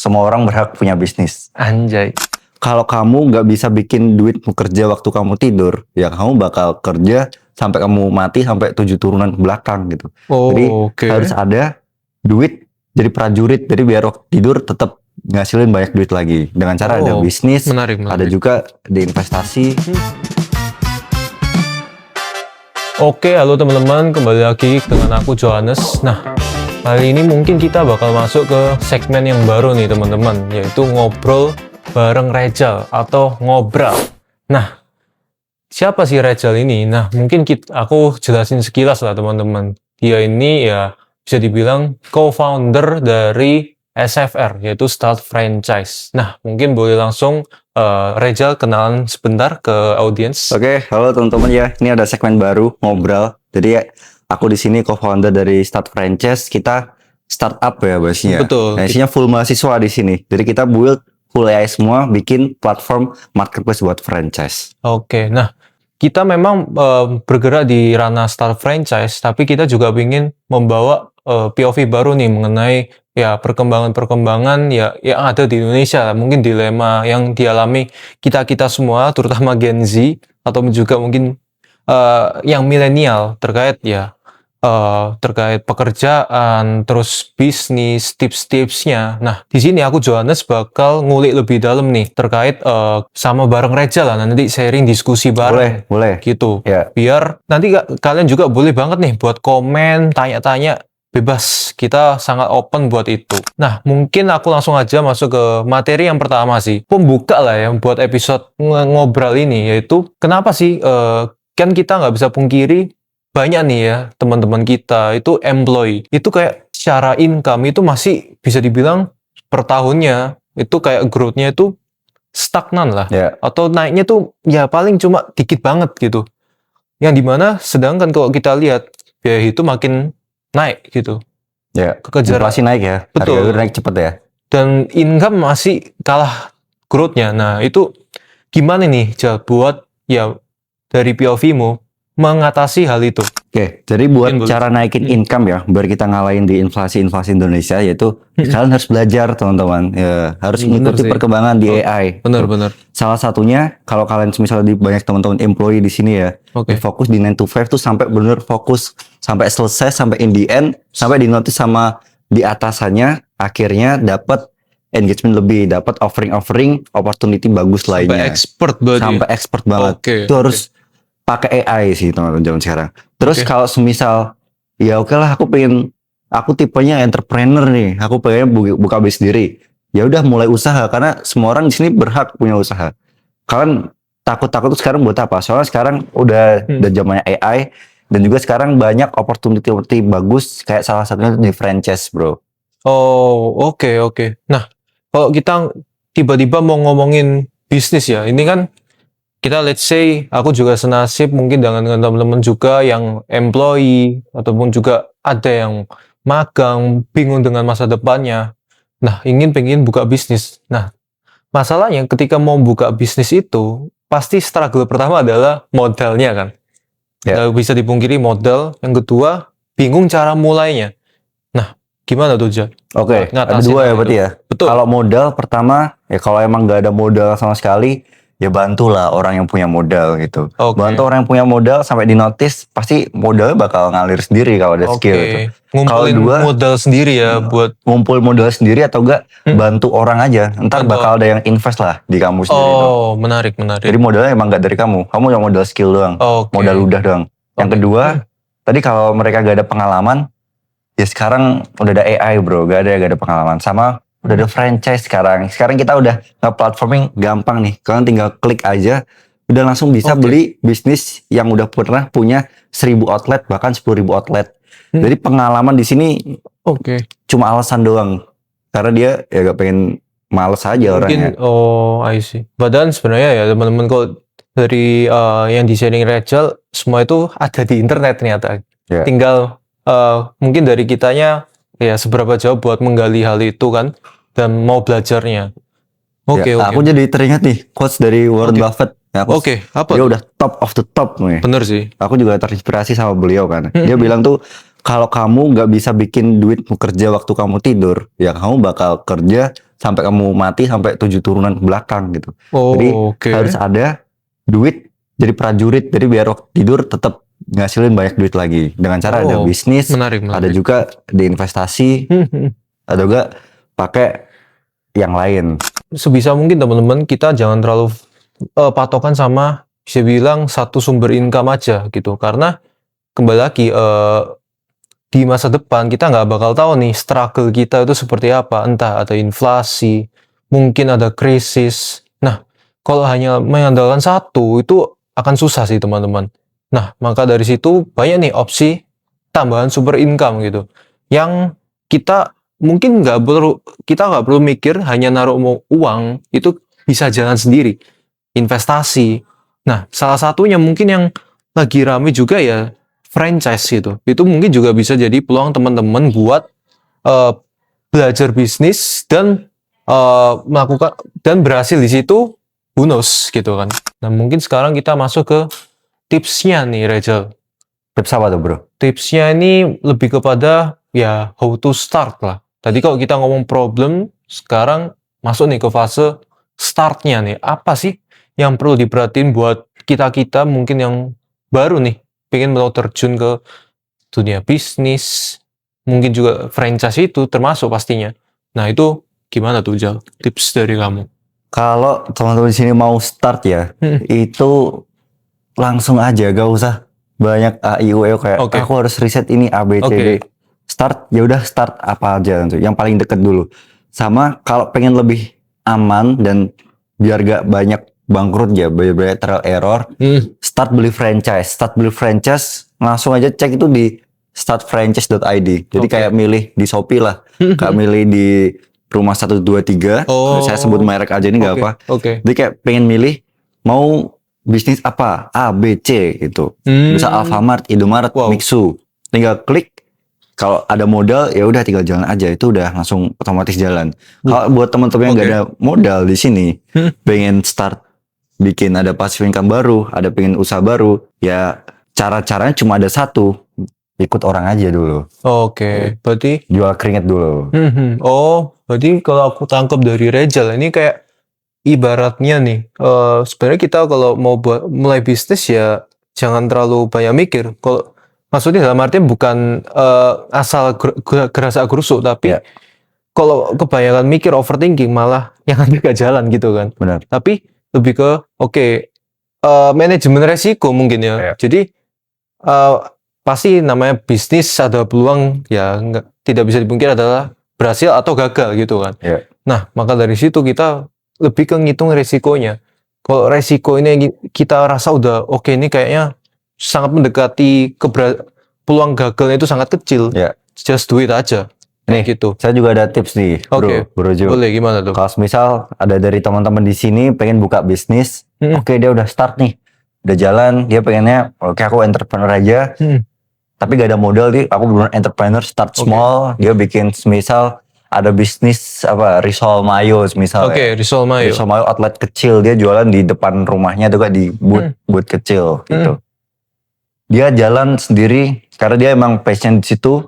semua orang berhak punya bisnis. Anjay. Kalau kamu nggak bisa bikin duit kerja waktu kamu tidur, ya kamu bakal kerja sampai kamu mati, sampai 7 turunan ke belakang gitu. Jadi harus ada duit jadi prajurit, jadi biar waktu tidur tetap ngasilin banyak duit lagi. Dengan cara ada bisnis, menarik. ada juga di investasi. Oke, halo teman-teman, kembali lagi dengan aku Johannes. Nah, kali ini mungkin kita bakal masuk ke segmen yang baru nih teman-teman, yaitu ngobrol bareng Rejal atau ngobral. Nah, siapa sih Rejal ini? Nah, mungkin aku jelasin sekilas lah teman-teman. Dia ini ya bisa dibilang co-founder dari SFR, yaitu Start Franchise. Nah, mungkin boleh langsung Rejal kenalan sebentar ke audiens. Oke, halo teman-teman ya. Ini ada segmen baru ngobrol. Jadi aku di sini co-founder dari Start Franchise. Kita startup ya bahasanya. Betul. Nah, isinya full mahasiswa di sini. Jadi kita build full AI semua, bikin platform marketplace buat franchise. Oke, nah kita memang bergerak di ranah Start Franchise, tapi kita juga ingin membawa POV baru nih mengenai ya perkembangan-perkembangan ya yang ada di Indonesia. Mungkin dilema yang dialami kita semua, terutama Gen Z atau juga mungkin yang milenial terkait terkait pekerjaan, terus bisnis, tips-tipsnya. Nah, di sini aku Johannes bakal ngulik lebih dalam nih terkait sama bareng Rejal lah, nanti sharing diskusi bareng. Boleh. Gitu. Ya. Biar nanti kalian juga boleh banget nih buat komen, tanya-tanya, bebas. Kita sangat open buat itu. Nah, mungkin aku langsung aja masuk ke materi yang pertama sih. Pembuka lah ya buat episode ngobrol ini, yaitu kenapa sih kan kita nggak bisa pungkiri banyak nih ya teman-teman kita itu employee, itu kayak secara income itu masih bisa dibilang per tahunnya itu kayak growth-nya itu stagnan lah, atau naiknya tuh ya paling cuma dikit banget gitu, yang dimana sedangkan kalau kita lihat biaya itu makin naik gitu ya, kekejar inflasi naik ya, betul, harga naik cepet ya, dan income masih kalah growth-nya. Nah itu gimana nih Jal buat ya dari POV-mu mengatasi hal itu? Oke, jadi buat cara naikin income ya, biar kita ngalahin di inflasi Indonesia, yaitu kalian harus belajar teman-teman, ya harus mengikuti perkembangan di AI. Benar. Salah satunya, kalau kalian misalnya di banyak teman-teman employee di sini ya, fokus di 9 to 5 tuh sampai bener fokus sampai selesai, sampai in the end, sampai di notice sama di atasannya, akhirnya dapat engagement lebih, dapat offering opportunity bagus lainnya. Sampai expert banget. Itu harus pakai AI sih teman-teman zaman sekarang. Terus kalau semisal ya oke lah aku tipenya entrepreneur nih, aku pengen buka bisnis sendiri. Ya udah mulai usaha, karena semua orang di sini berhak punya usaha. Kalian takut tuh sekarang buat apa? Soalnya sekarang udah zamannya AI, dan juga sekarang banyak opportunity bagus, kayak salah satunya di franchise, bro. Oke. Nah, kalau kita tiba-tiba mau ngomongin bisnis ya, ini kan kita let's say aku juga senasib mungkin dengan teman-teman juga yang employee ataupun juga ada yang magang, bingung dengan masa depannya. Nah, pengen buka bisnis. Nah, masalahnya ketika mau buka bisnis itu pasti struggle pertama adalah modalnya kan. Bisa dipungkiri modal. Yang kedua, bingung cara mulainya. Nah, gimana tuh Jal? Oke, ada dua ya berarti ya. Betul. Kalau modal pertama, ya kalau emang nggak ada modal sama sekali, ya bantulah orang yang punya modal gitu. Bantu orang yang punya modal sampai di notice, pasti modalnya bakal ngalir sendiri kalau ada skill gitu. Ngumpulin modal sendiri ya, buat ngumpul modal sendiri atau enggak bantu orang aja. Ntar bakal ada yang invest lah di kamu sendiri. Menarik. Jadi modalnya emang nggak dari kamu yang modal skill doang, modal udah doang. Yang kedua, tadi kalau mereka gak ada pengalaman, ya sekarang udah ada AI bro, gak ada pengalaman. Sama udah ada franchise sekarang. Sekarang kita udah nge-platforming gampang nih. Kalian tinggal klik aja, udah langsung bisa beli bisnis yang udah pernah punya 1000 outlet, bahkan 10.000 outlet. Jadi pengalaman di sini cuma alasan doang. Karena dia ya gak pengen males aja orangnya. I see. Padahal sebenarnya ya teman-teman kalau dari yang di sharing Rejal, semua itu ada di internet ternyata. Tinggal mungkin dari kitanya ya seberapa jauh buat menggali hal itu kan, dan mau belajarnya. Aku jadi teringat nih quotes dari Warren Buffett. Apa? Dia udah top of the top nih. Bener sih. Aku juga terinspirasi sama beliau kan. Dia bilang tuh, kalau kamu nggak bisa bikin duit kerja waktu kamu tidur, ya kamu bakal kerja sampai kamu mati, sampai 7 turunan ke belakang gitu. Oh, Jadi oke. harus ada duit jadi prajurit, jadi biar waktu tidur tetap ngasilin banyak duit lagi. Dengan cara ada Oh, bisnis, menarik. ada juga di investasi, ada juga pakai yang lain. Sebisa mungkin teman-teman kita jangan terlalu patokan sama bisa bilang satu sumber income aja gitu, karena kembali lagi di masa depan kita nggak bakal tahu nih struggle kita itu seperti apa, entah ada inflasi, mungkin ada krisis. Nah, kalau hanya mengandalkan satu itu akan susah sih teman-teman. Nah, maka dari situ banyak nih opsi tambahan super income gitu, yang kita mungkin kita nggak perlu mikir hanya naruh uang, itu bisa jalan sendiri. Investasi. Nah, salah satunya mungkin yang lagi rame juga ya franchise gitu. Itu mungkin juga bisa jadi peluang teman-teman buat belajar bisnis dan melakukan dan berhasil di situ, bonus gitu kan. Nah, mungkin sekarang kita masuk ke tipsnya nih, Rachel. Tips apa tuh bro? Tipsnya ini lebih kepada ya how to start lah. Tadi kalau kita ngomong problem, sekarang masuk nih ke fase startnya nih. Apa sih yang perlu diperhatiin buat kita-kita mungkin yang baru nih, pengen mau terjun ke dunia bisnis, mungkin juga franchise itu termasuk pastinya. Nah itu gimana tuh Jal? Tips dari kamu? Kalau teman-teman di sini mau start ya, itu langsung aja, gak usah banyak AIUEO kayak aku harus riset ini A B C D. Start ya udah start apa aja tuh, yang paling deket dulu. Sama kalau pengen lebih aman dan biar gak banyak bangkrut ya, banyak trial error, start beli franchise, langsung aja cek itu di startfranchise.id. Jadi kayak milih di Shopee lah, kayak milih di Rumah 123, saya sebut merek aja ini gak apa. Jadi kayak pengen milih mau bisnis apa, A, B, C gitu. Bisa Alfamart, Indomaret, Mixu. Tinggal klik, kalau ada modal ya udah tinggal jalan aja, itu udah langsung otomatis jalan. Kalau buat teman-teman yang gak ada modal di sini, pengen start bikin ada passive income baru, ada pengen usaha baru, ya cara-caranya cuma ada satu, ikut orang aja dulu. Berarti jual keringet dulu. Berarti kalau aku tangkap dari Rachel ini kayak ibaratnya nih, sebenarnya kita kalau mau mulai bisnis ya jangan terlalu banyak mikir. Kalau maksudnya dalam artian bukan asal gerasa gerusuk, tapi kalau kebanyakan mikir overthinking malah yang ada gak jalan gitu kan. Benar. Tapi lebih ke manajemen resiko mungkin ya. Jadi pasti namanya bisnis ada peluang ya, tidak bisa dipungkir adalah berhasil atau gagal gitu kan. Nah maka dari situ kita lebih ke ngitung resikonya. Kalau resiko ini kita rasa udah ini kayaknya sangat mendekati peluang gagalnya itu sangat kecil. Just do it aja. Nih gitu. Saya juga ada tips nih, bro Jo. Boleh, gimana tuh? Kalau misal ada dari teman-teman di sini pengen buka bisnis, dia udah start nih, udah jalan, dia pengennya aku entrepreneur aja, tapi gak ada modal nih, aku bener entrepreneur, start small, dia bikin misal ada bisnis risol mayo misal. Risol mayo. Risol mayo outlet kecil, dia jualan di depan rumahnya tuh di booth kecil gitu. Dia jalan sendiri karena dia emang passion di situ.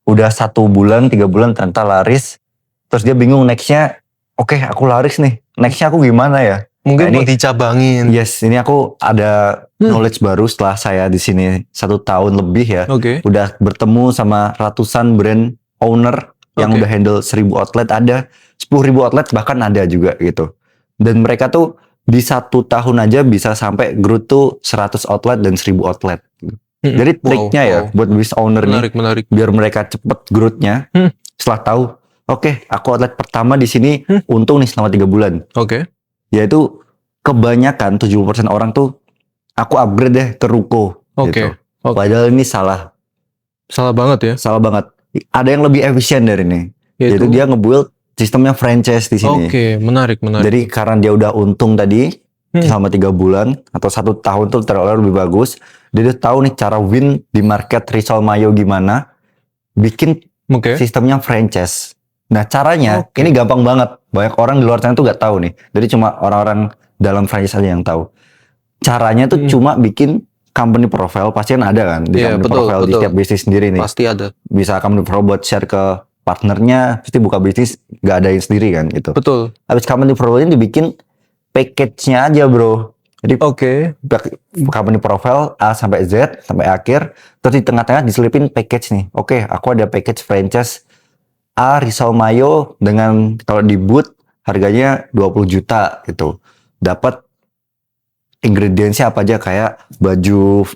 Udah 1 bulan, 3 bulan ternyata laris. Terus dia bingung nextnya, aku laris nih, nextnya aku gimana ya? Mungkin mau dicabangin. Yes, ini aku ada knowledge baru setelah saya di sini 1 tahun lebih ya. Udah bertemu sama ratusan brand owner yang udah handle 1000 outlet, ada 10.000 outlet bahkan ada juga gitu. Dan mereka tuh di 1 tahun aja bisa sampai growth tuh 100 outlet dan 1000 outlet. Jadi triknya ya buat business owner menarik. Biar mereka cepet growth-nya. Setelah tahu, aku outlet pertama di sini untung nih selama 3 bulan. Yaitu kebanyakan 70% orang tuh aku upgrade deh ke ruko. Gitu. Padahal ini salah. Salah banget ya? Salah banget. Ada yang lebih efisien dari ini. Yaitu dia nge-build sistemnya franchise di sini. Menarik. Jadi karena dia udah untung tadi selama 3 bulan atau 1 tahun tuh terlalu lebih bagus. Dia udah tahu nih cara win di market risol mayo gimana. Bikin sistemnya franchise. Nah caranya ini gampang banget. Banyak orang di luar sana tuh gak tahu nih. Jadi cuma orang-orang dalam franchise aja yang tahu. Caranya tuh cuma bikin company profile. Pasti kan ada kan di company profile di setiap bisnis sendiri nih. Pasti ada. Bisa company profile buat share ke partnernya pasti buka bisnis nggak ada yang sendiri kan gitu. Betul. Habis company profile ini dibikin package-nya aja bro. Jadi company profile A sampai Z sampai akhir, terus di tengah-tengah diselipin package nih. Oke, aku ada package franchise A Risau Mayo dengan kalau di boot harganya 20 juta gitu. Dapat ingredientsnya apa aja kayak baju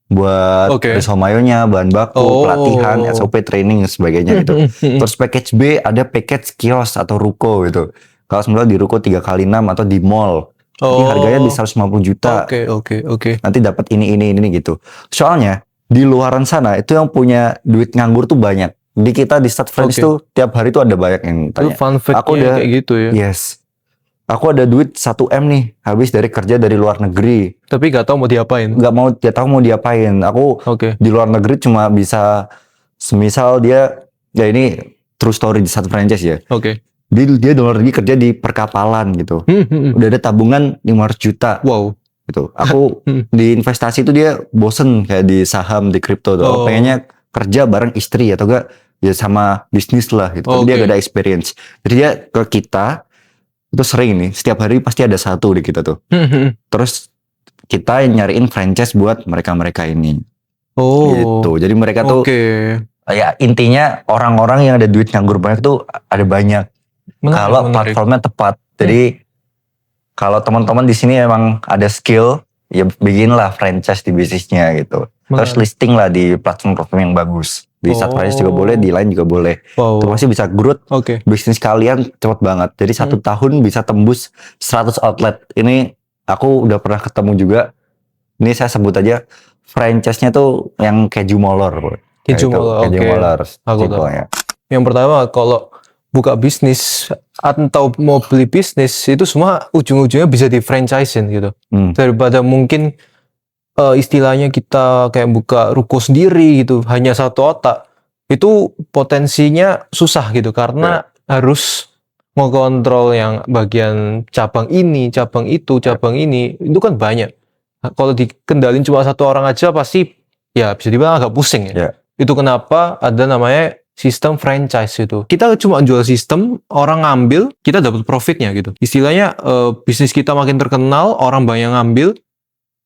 buat Risau Mayonya, bahan baku, pelatihan, SOP training dan sebagainya gitu. Terus package B ada package kios atau ruko gitu. Kalau sebenarnya di ruko 3x6 atau di mall. Jadi harganya di 150 juta. Oke. Nanti dapat ini gitu. Soalnya di luaran sana itu yang punya duit nganggur tuh banyak. Di kita di Start Friends tuh tiap hari tuh ada banyak yang tanya. Fun fact-nya kayak gitu ya. Yes. Aku ada duit 1M nih, habis dari kerja dari luar negeri. Tapi gak tahu mau diapain. Gak tahu mau diapain. Aku di luar negeri cuma bisa, semisal dia, ya ini true story di satu franchise ya. Dia di luar negeri kerja di perkapalan gitu. Udah ada tabungan 500 juta. Wow. Gitu. Aku di investasi itu dia bosen kayak di saham, di kripto tuh. Pengennya kerja bareng istri atau enggak ya sama bisnis lah gitu. Tapi dia gak ada experience. Jadi dia ke kita itu sering nih, setiap hari pasti ada satu di kita tuh. Terus kita nyariin franchise buat mereka-mereka ini. Gitu. Jadi mereka tuh ya intinya orang-orang yang ada duit nganggur banyak tuh ada banyak. Kalau platformnya tepat. Jadi kalau teman-teman di sini emang ada skill, ya bikinlah franchise di bisnisnya gitu. Terus listing lah di platform-platform yang bagus. Di Startfriends juga boleh, di lain juga boleh. Itu pasti bisa growth. Bisnis kalian cepet banget. Jadi 1 tahun bisa tembus 100 outlet. Ini aku udah pernah ketemu juga. Ini saya sebut aja franchise-nya tuh yang keju molor. Keju molor. Aku tahu. Yang pertama kalau buka bisnis atau mau beli bisnis itu semua ujung-ujungnya bisa di franchise-in gitu. Daripada mungkin istilahnya kita kayak buka ruko sendiri gitu, hanya satu otak, itu potensinya susah gitu karena harus mengontrol yang bagian cabang ini, cabang itu, cabang ini, itu kan banyak. Kalau dikendalin cuma satu orang aja pasti ya bisa dibilang agak pusing ya. Itu kenapa ada namanya sistem franchise itu. Kita cuma jual sistem, orang ngambil, kita dapat profitnya gitu. Istilahnya bisnis kita makin terkenal, orang banyak ngambil,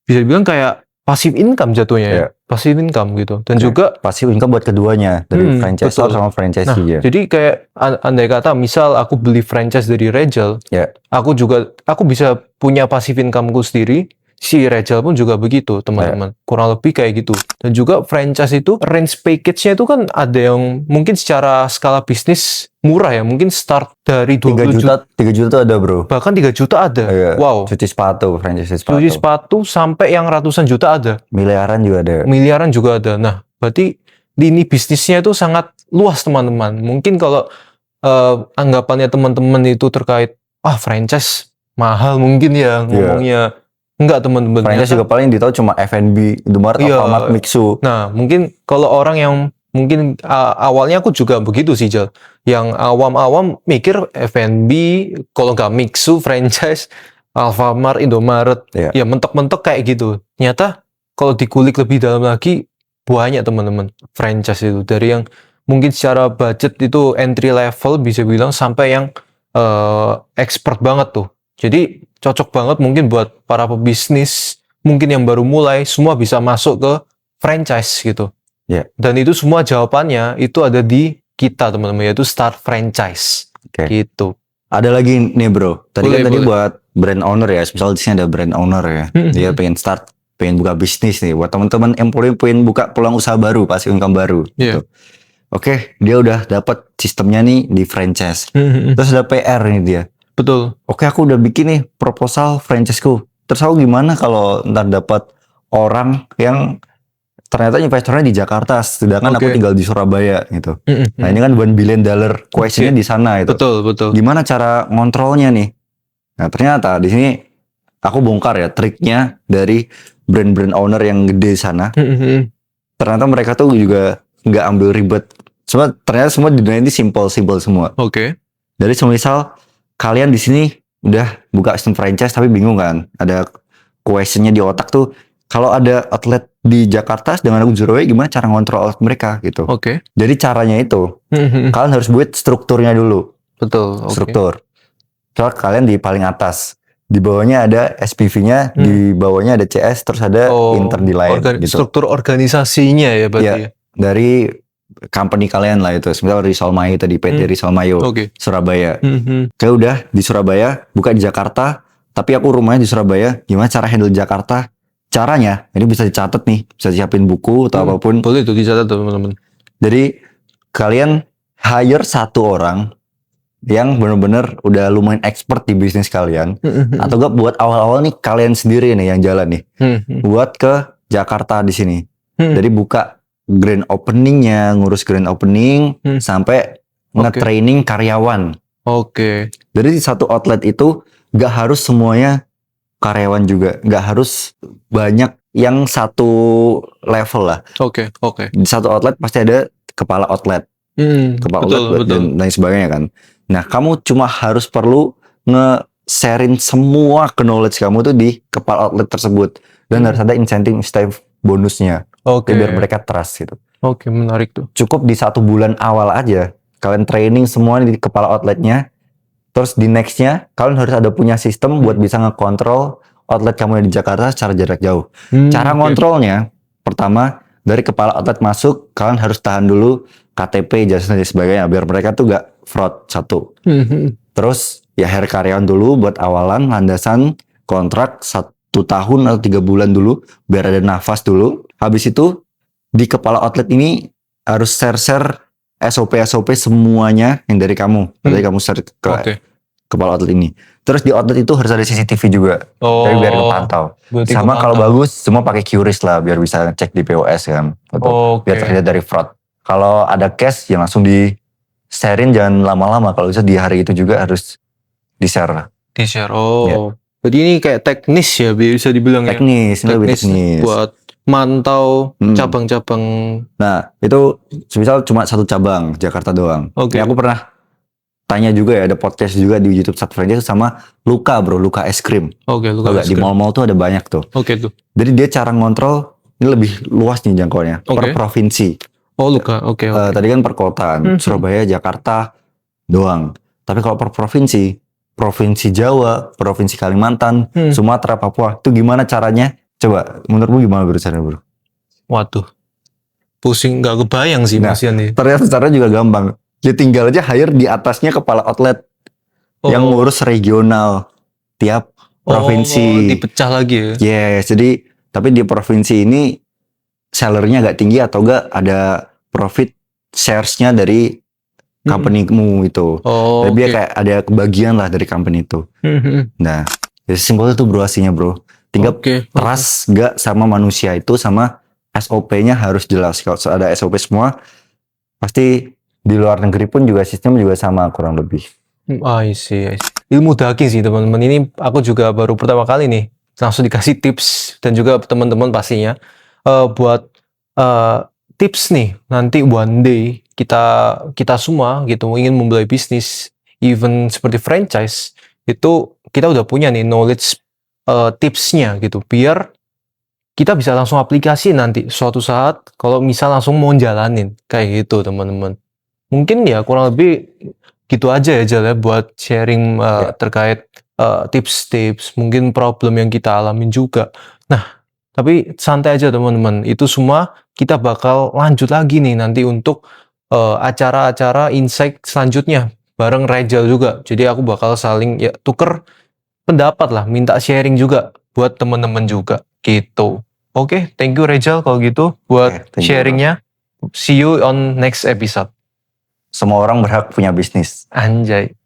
bisa dibilang kayak passive income jatuhnya ya. Passive income gitu. Dan juga passive income buat keduanya dari franchisor sama franchisee ya. Jadi kayak andai kata misal aku beli franchise dari Rejal, aku bisa punya passive incomeku sendiri. Si Rejal pun juga begitu, teman-teman. Kurang lebih kayak gitu. Dan juga franchise itu range package-nya itu kan ada yang mungkin secara skala bisnis murah ya, mungkin start dari 20 juta. 3 juta ada bro. Bahkan 3 juta ada. Wow. Cuci sepatu, franchise sepatu. Cuci sepatu sampai yang ratusan juta ada. Miliaran juga ada. Nah, berarti ini bisnisnya itu sangat luas teman-teman. Mungkin kalau anggapannya teman-teman itu terkait, franchise mahal mungkin ya ngomongnya. Enggak teman-teman. Franchise juga paling ditahu cuma F&B, Indomaret, Alfamart, Mixu. Nah, mungkin kalau orang yang mungkin awalnya aku juga begitu sih, Jal. Yang awam-awam mikir F&B, kalau nggak Mixu, franchise, Alfamart, Indomaret, ya mentok-mentok kayak gitu. Ternyata kalau dikulik lebih dalam lagi, banyak teman-teman franchise itu. Dari yang mungkin secara budget itu entry level bisa bilang sampai yang expert banget tuh. Jadi cocok banget mungkin buat para pebisnis, mungkin yang baru mulai, semua bisa masuk ke franchise gitu. Dan itu semua jawabannya itu ada di kita teman-teman, yaitu Start Franchise. Gitu. Ada lagi nih bro, tadi buat brand owner ya, misal di sini ada brand owner ya, dia pengen buka bisnis nih, buat teman-teman employee pengen buka peluang usaha baru, passive income baru. Gitu. Oke, dia udah dapat sistemnya nih di franchise. Terus ada PR nih dia. Betul. Oke, aku udah bikin nih proposal franchiseku. Terus aku gimana kalau ntar dapat orang yang ternyata investornya di Jakarta, sedangkan aku tinggal di Surabaya gitu. Nah ini kan $1 billion questionnya di sana itu. Betul. Gimana cara ngontrolnya nih? Nah ternyata di sini aku bongkar ya triknya dari brand-brand owner yang gede sana. Ternyata mereka tuh juga nggak ambil ribet. Ternyata semua di dunia ini simple semua. Jadi semisal kalian di sini udah buka sistem franchise tapi bingung kan, ada questionnya di otak tuh, kalau ada outlet di Jakarta dengan aku Surabaya, gimana cara ngontrol outlet mereka gitu. Oke. Jadi caranya itu, kalian harus buat strukturnya dulu. Betul. Struktur. Soalnya kalian di paling atas. Di bawahnya ada SPV-nya, di bawahnya ada CS, terus ada inter di lain gitu. Struktur organisasinya ya berarti. Ya, dari company kalian lah itu. Misalnya Rizal Mayo tadi, PT Rizal Mayo, Surabaya. Kayak udah di Surabaya, buka di Jakarta, tapi aku rumahnya di Surabaya. Gimana cara handle Jakarta? Caranya, ini bisa dicatat nih, bisa siapin buku atau apapun. Boleh tuh dicatat tuh teman-teman. Jadi kalian hire satu orang yang benar-benar udah lumayan expert di bisnis kalian, atau gak buat awal-awal nih kalian sendiri nih yang jalan nih, buat ke Jakarta di sini. Jadi buka grand openingnya, ngurus grand opening sampai nge-training karyawan. Jadi di satu outlet itu gak harus semuanya karyawan juga, gak harus banyak yang satu level lah. Di satu outlet pasti ada kepala outlet, kepala outlet dan lain sebagainya kan. Nah, kamu cuma harus perlu nge-sharein semua knowledge kamu tuh di kepala outlet tersebut. Dan harus ada insentif bonusnya. Biar mereka trust gitu. Menarik tuh. Cukup di 1 bulan awal aja. Kalian training semua di kepala outletnya. Terus di nextnya, kalian harus ada punya sistem buat bisa ngekontrol outlet kamu yang di Jakarta secara jarak jauh. Cara ngontrolnya, pertama, dari kepala outlet masuk, kalian harus tahan dulu KTP, ijazah dan sebagainya, biar mereka tuh gak fraud satu. Terus ya hire karyawan dulu buat awalan, landasan, kontrak 1 tahun atau 3 bulan dulu, biar ada nafas dulu. Habis itu di kepala outlet ini harus share SOP semuanya yang dari kamu, dari kamu share ke kepala outlet ini. Terus di outlet itu harus ada CCTV juga, jadi biar kepantau. Sama kalau bagus, semua pakai QRIS lah, biar bisa cek di POS kan, biar terhindar dari fraud. Kalau ada cash, ya langsung di-sharein, jangan lama-lama. Kalau bisa di hari itu juga harus di-share lah. Di-share, Jadi ini kayak teknis ya, bisa dibilang teknis, ya? Teknis, buat mantau cabang-cabang. Nah, itu misal cuma 1 cabang, Jakarta doang. Ya, aku pernah tanya juga ya, ada podcast juga di YouTube Satu Franchise sama Luka bro, Luka es krim. Luka es krim. Di mall-mall tuh ada banyak tuh. Tuh. Jadi dia cara ngontrol, ini lebih luas nih jangkauannya, per provinsi. Luka, Tadi kan per kota, Surabaya, Jakarta doang. Tapi kalau per provinsi, Provinsi Jawa, Provinsi Kalimantan, Sumatera, Papua, itu gimana caranya? Coba, menurutmu gimana caranya bro? Waduh, pusing, gak kebayang sih Mas Yan nih. Ternyata caranya juga gampang. Dia tinggal aja hire di atasnya kepala outlet yang ngurus regional tiap provinsi. Dipecah lagi ya? Yes, jadi tapi di provinsi ini salary-nya agak tinggi atau enggak ada profit shares-nya dari company-mu itu. Jadi dia kayak ada kebagian lah dari company itu. Nah, ya simpel itu bro aslinya bro. Tinggal trust gak sama manusia itu, sama SOP-nya harus jelas. Kalau ada SOP semua, pasti di luar negeri pun juga sistem juga sama kurang lebih. I see. Ilmu daging sih teman-teman. Ini aku juga baru pertama kali nih langsung dikasih tips, dan juga teman-teman pastinya buat tips nih. Nanti one day kita semua gitu ingin memulai bisnis, even seperti franchise, itu kita udah punya nih knowledge tipsnya gitu, biar kita bisa langsung aplikasi nanti suatu saat kalau misal langsung mau jalanin kayak gitu teman-teman. Mungkin ya kurang lebih gitu aja ya Jal ya, buat sharing terkait tips-tips, mungkin problem yang kita alamin juga. Nah, tapi santai aja teman-teman, itu semua kita bakal lanjut lagi nih nanti untuk acara-acara insight selanjutnya bareng Rejal juga. Jadi aku bakal saling ya tuker pendapat lah, minta sharing juga buat teman-teman juga gitu. Oke, thank you Rejal kalau gitu buat sharingnya. See you on next episode. Semua orang berhak punya bisnis. Anjay.